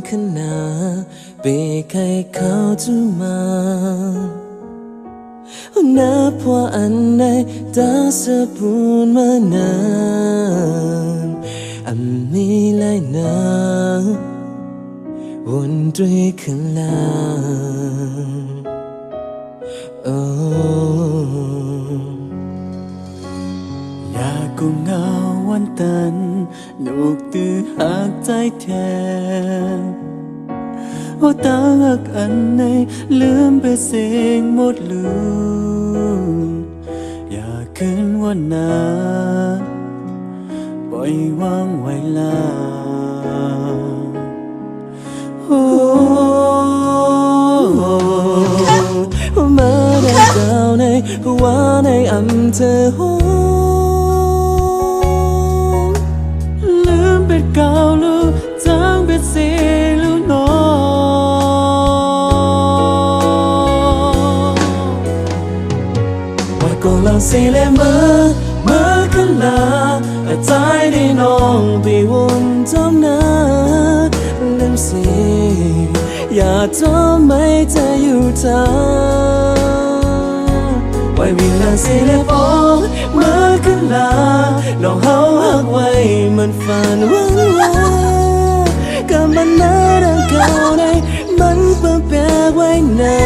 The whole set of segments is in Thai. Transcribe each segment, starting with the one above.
ขนาเปใครเขาจะมานับว่าอันไหนตาสะปูนมานานอันมีหลายนาวนด้วยขลาอยากกูเงาวันตันลูกตื้อหักใจแทนโอ้ตาหักอันไหนลืมไปเสียงหมดลืมอยากขึ้นวันนาปล่อยวางไว้ลามาได้เจ้าในว่าในอำเภอหงลืมเป็นเก่าลูกจางเป็นเสียลูกน้องว่าก็ลังเสียเลยเมื่อขึ้นลาแต่ใจได้น้องไปวนจอมนาลืมเสียอย่าทำไม่จะอยู่ทางไว้วิ่งลังเสียเลยบอกเมื่อขึ้นลาลองเฮาหักไว้มันฝันหวังว่ากับมันน่ารักเก่าในมันเปิดแปลกไว้นำ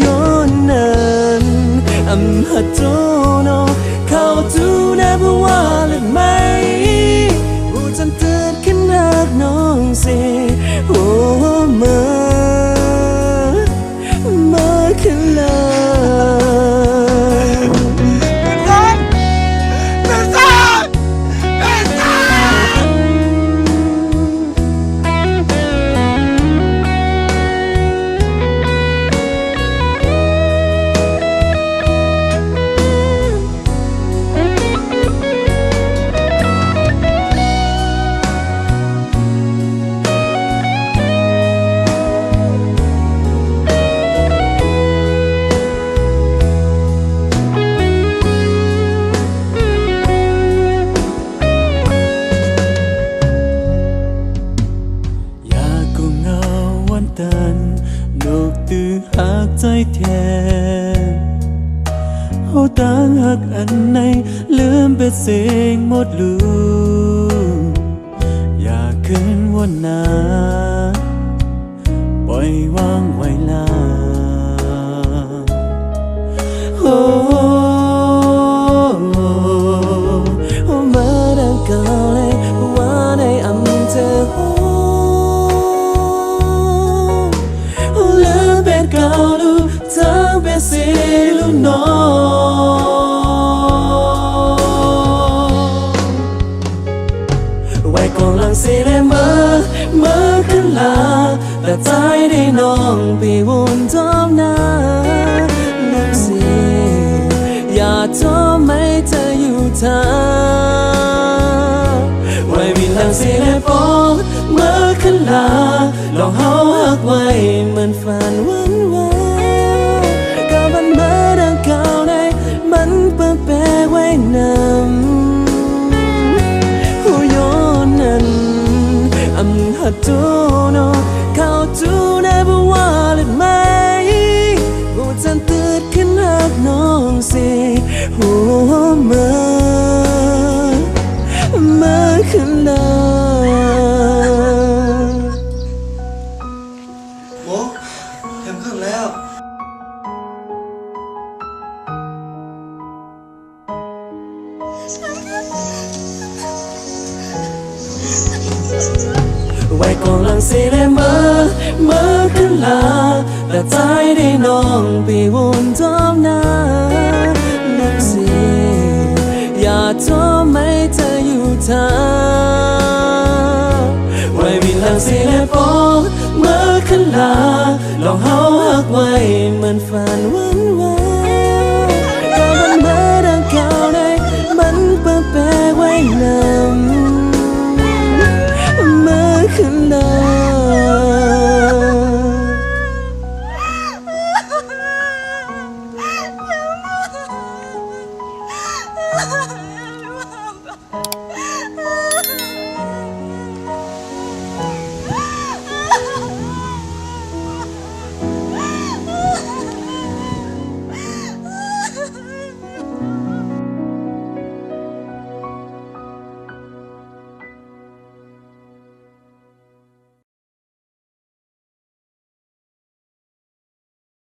ย้อนนั้นหัดโจโนเข้าจูนะเพราะว่าหรือไม่ผู้จันตื่นขึ้นหักน้องสิโอ้มาขึ้นลาลูกตื้อหักใจแทนโอ้ต่างหักอันไหนลืมเป็นเสียงหมดลืมอยากขึ้นวันนาปล่อยวางไว้ลามาดังเก่าเลยว่าในอำเภอเก่าลูกเธอเป็นสิลูกน้องไว้ก่อนหลังสิเลยเมื่อขึ้นลาแต่ใจได้น้องไปวนจอมนาลูกสิอย่าทำไม่เธออยู่ทางไว้วินหลังสิเลยบอกเมื่อขึ้นลาลองเฮาหักไว้มันฝันวันว่ากับมันมาดังเก่าในมันเปิดแปลกไว้นำหูย้อนนั้นหัดจูโนเข้าจูได้บ่ว่าหรือไม่หูจันตื่นขึ้นหักน้องสิหัวมาขึ้นลาไว้ก่อนหลังสิเลยเมื่อขึ้นลาแต่ใจได้น้องไปวนจอมนาลูกสิอย่าทำไม่เธออยู่ทางไว้วินหลังสิเลยบอกเมื่อขึ้นลาลองเฮาหักไว้มันฝันว่า